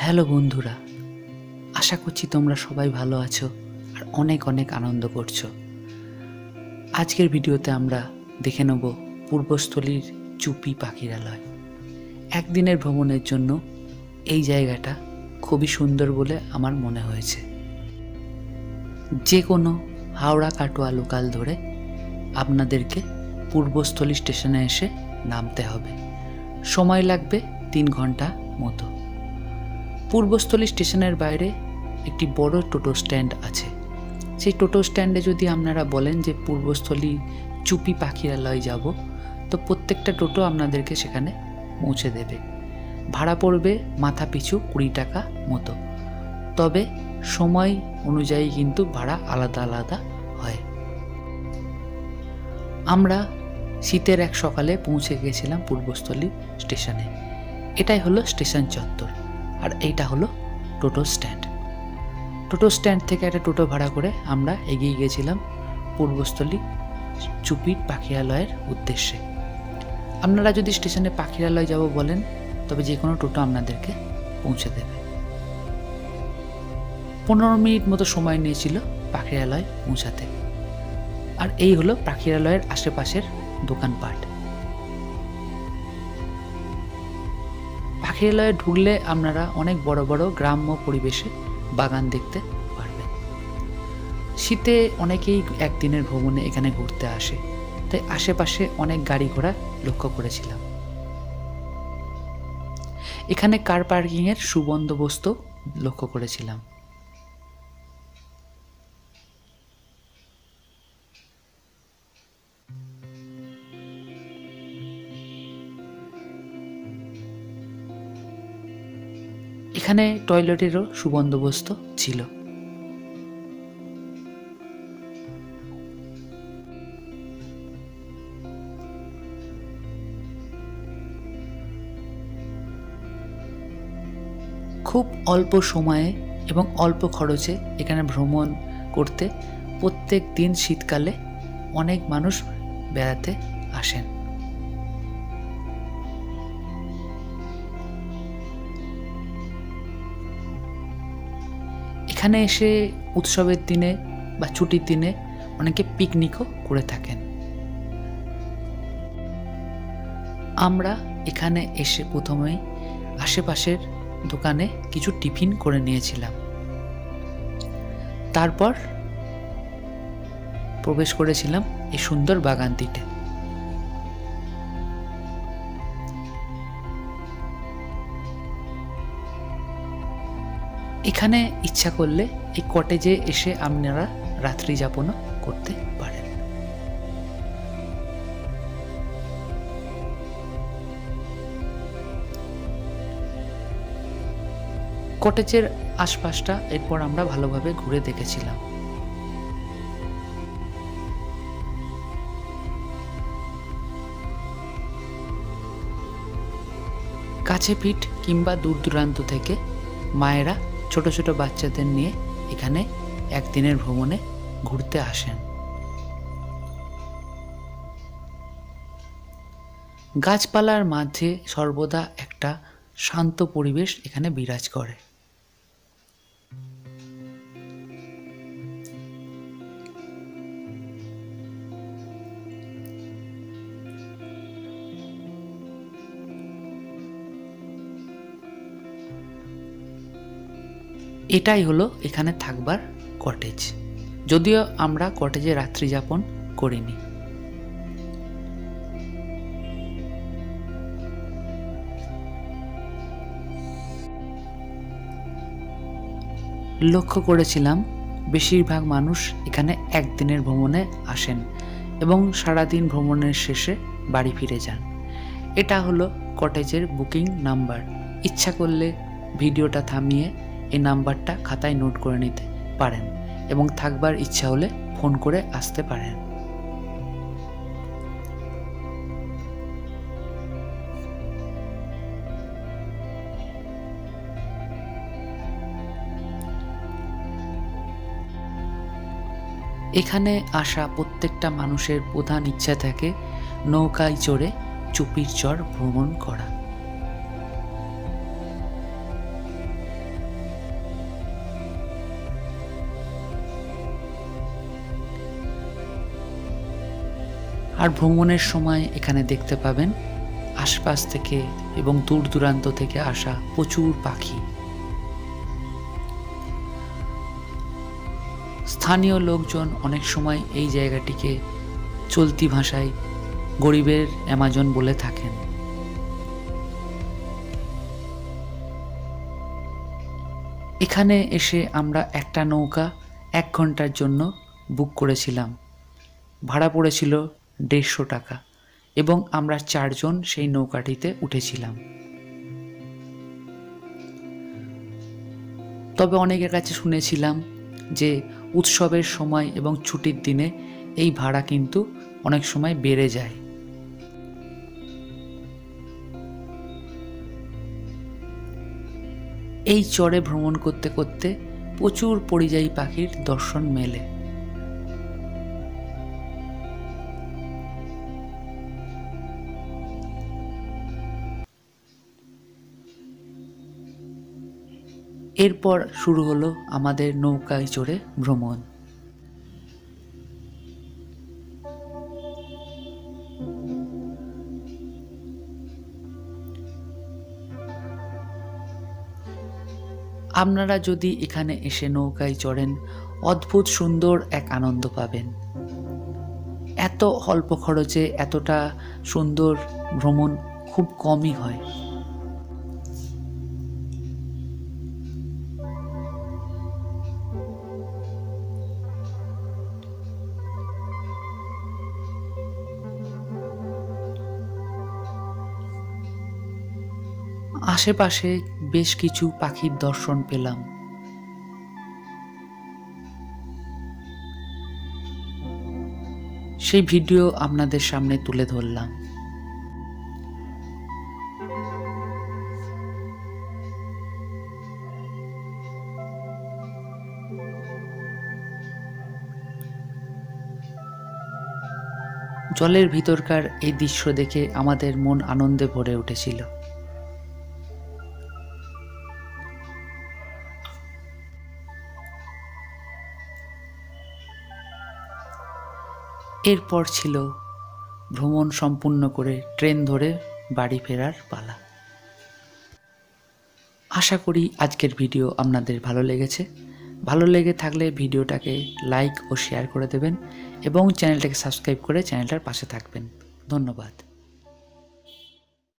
Hello বন্ধুরা, আশা করছি তোমরা সবাই ভালো আছো আর অনেক অনেক আনন্দ করছো। আজকের ভিডিওতে আমরা দেখে নেব পূর্বস্থলীর চুপি পাখিরালয়। একদিনের ভ্রমণের জন্য এই জায়গাটা খুবই সুন্দর বলে আমার মনে হয়েছে। যে কোনো হাওড়া কাটোয়া লোকাল ধরে আপনাদেরকে পূর্বস্থলী স্টেশনে এসে নামতে হবে। সময় লাগবে 3 ঘন্টা মতো। পূর্বস্থলী স্টেশনের বাইরে একটি বড় টোটো স্ট্যান্ড আছে। সেই টোটো স্ট্যান্ডে যদি আপনারা বলেন যে পূর্বস্থলী চুপি পাখিরালয় যাব, তো প্রত্যেকটা টোটো আপনাদেরকে সেখানে পৌঁছে দেবে। ভাড়া পড়বে মাথা পিছু 20 টাকা মতো, তবে সময় অনুযায়ী কিন্তু ভাড়া আলাদা আলাদা হয়। আমরা শীতের এক সকালে পৌঁছে গিয়েছিলাম পূর্বস্থলী স্টেশনে। এটাই হলো স্টেশন চত্বর, আর এইটা হলো টোটো স্ট্যান্ড। টোটো স্ট্যান্ড থেকে একটা টোটো ভাড়া করে আমরা এগিয়ে গিয়েছিলাম পূর্বস্থলী চুপির পাখিরালয়ের উদ্দেশ্যে। আপনারা যদি স্টেশনে পাখিরালয় যাব বলেন, তবে যে কোনো টোটো আপনাদেরকে পৌঁছে দেবে। 15 মিনিট মতো সময় নিয়েছিল পাখিরালয় পৌঁছাতে। আর এই হলো পাখিরালয়ের আশেপাশের দোকানপাট। পাখিরালয়ে ঢুকলে আপনারা অনেক বড় বড় গ্রাম্য পরিবেশে বাগান দেখতে পারবেন। শীতে অনেকেই একদিনের ভ্রমণে এখানে ঘুরতে আসে, তাই আশেপাশে অনেক গাড়ি ঘোড়া লক্ষ্য করেছিলাম। এখানে কার পার্কিংয়ের সুবন্দোবস্ত লক্ষ্য করেছিলাম। এখানে টয়লেটেরও সুবন্দোবস্ত ছিল। খুব অল্প সময়ে এবং অল্প খরচে এখানে ভ্রমণ করতে প্রত্যেক দিন শীতকালে অনেক মানুষ বেড়াতে আসেন। এখানে এসে উৎসবের দিনে বা ছুটির দিনে অনেকে পিকনিকও করে থাকেন। আমরা এখানে এসে প্রথমেই আশেপাশের দোকানে কিছু টিফিন করে নিয়েছিলাম। তারপর প্রবেশ করেছিলাম এই সুন্দর বাগানটিতে। এখানে ইচ্ছা করলে এই কটেজে এসে আপনারা রাত্রি যাপনও করতে পারেন। কটেজের আশপাশটা এরপর আমরা ভালোভাবে ঘুরে দেখেছিলাম। কাছে পিঠ কিংবা দূর দূরান্ত থেকে মায়েরা ছোট ছোট বাচ্চাদের নিয়ে এখানে একদিনের ভ্রমণে ঘুরতে আসেন। গাছপালার মাঝে সর্বদা একটা শান্ত পরিবেশ এখানে বিরাজ করে। এটাই হলো এখানে থাকবার কটেজ, যদিও আমরা কটেজে রাত্রি যাপন করিনি। লক্ষ্য করেছিলাম বেশিরভাগ মানুষ এখানে একদিনের ভ্রমণে আসেন এবং সারাদিন ভ্রমণের শেষে বাড়ি ফিরে যান। এটা হলো কটেজের বুকিং নাম্বার। ইচ্ছা করলে ভিডিওটা থামিয়ে এই নাম্বারটা খাতায় নোট করে নিতে পারেন এবং থাকবার ইচ্ছা হলে ফোন করে আসতে পারেন। এখানে আসা প্রত্যেকটা মানুষের প্রধান ইচ্ছা থাকে নৌকায় চড়ে চুপির চর ভ্রমণ করা। আর ভ্রমণের সময় এখানে দেখতে পাবেন আশপাশ থেকে এবং দূর দূরান্ত থেকে আসা প্রচুর পাখি। স্থানীয় লোকজন অনেক সময় এই জায়গাটিকে চলতি ভাষায় গরিবের অ্যামাজন বলে থাকেন। এখানে এসে আমরা একটা নৌকা 1 ঘন্টার জন্য বুক করেছিলাম। ভাড়া পড়েছিল 150 টাকা এবং আমরা 4 জন সেই নৌকাটিতে উঠেছিলাম। তবে অনেকের কাছে শুনেছিলাম যে উৎসবের সময় এবং ছুটির দিনে এই ভাড়া কিন্তু অনেক সময় বেড়ে যায়। এই চরে ভ্রমণ করতে করতে প্রচুর পরিযায়ী পাখির দর্শন মেলে। এরপর শুরু হলো আমাদের নৌকায় চড়ে ভ্রমণ। আপনারা যদি এখানে এসে নৌকায় চড়েন, অদ্ভুত সুন্দর এক আনন্দ পাবেন। এত অল্প খরচে এতটা সুন্দর ভ্রমণ খুব কমই হয়। আশেপাশে বেশ কিছু পাখির দর্শন পেলাম। সেই ভিডিও আপনাদের সামনে তুলে ধরলাম। জলের ভিতরকার এই দৃশ্য দেখে আমাদের মন আনন্দে ভরে উঠেছিল। এরপর ছিল ভ্রমণ সম্পূর্ণ করে ট্রেন ধরে বাড়ি ফেরার পালা। আশা করি আজকের ভিডিও আপনাদের ভালো লেগেছে। ভালো লেগে থাকলে ভিডিওটাকে লাইক ও শেয়ার করে দেবেন এবং চ্যানেলটাকে সাবস্ক্রাইব করে চ্যানেলটার পাশে থাকবেন। ধন্যবাদ।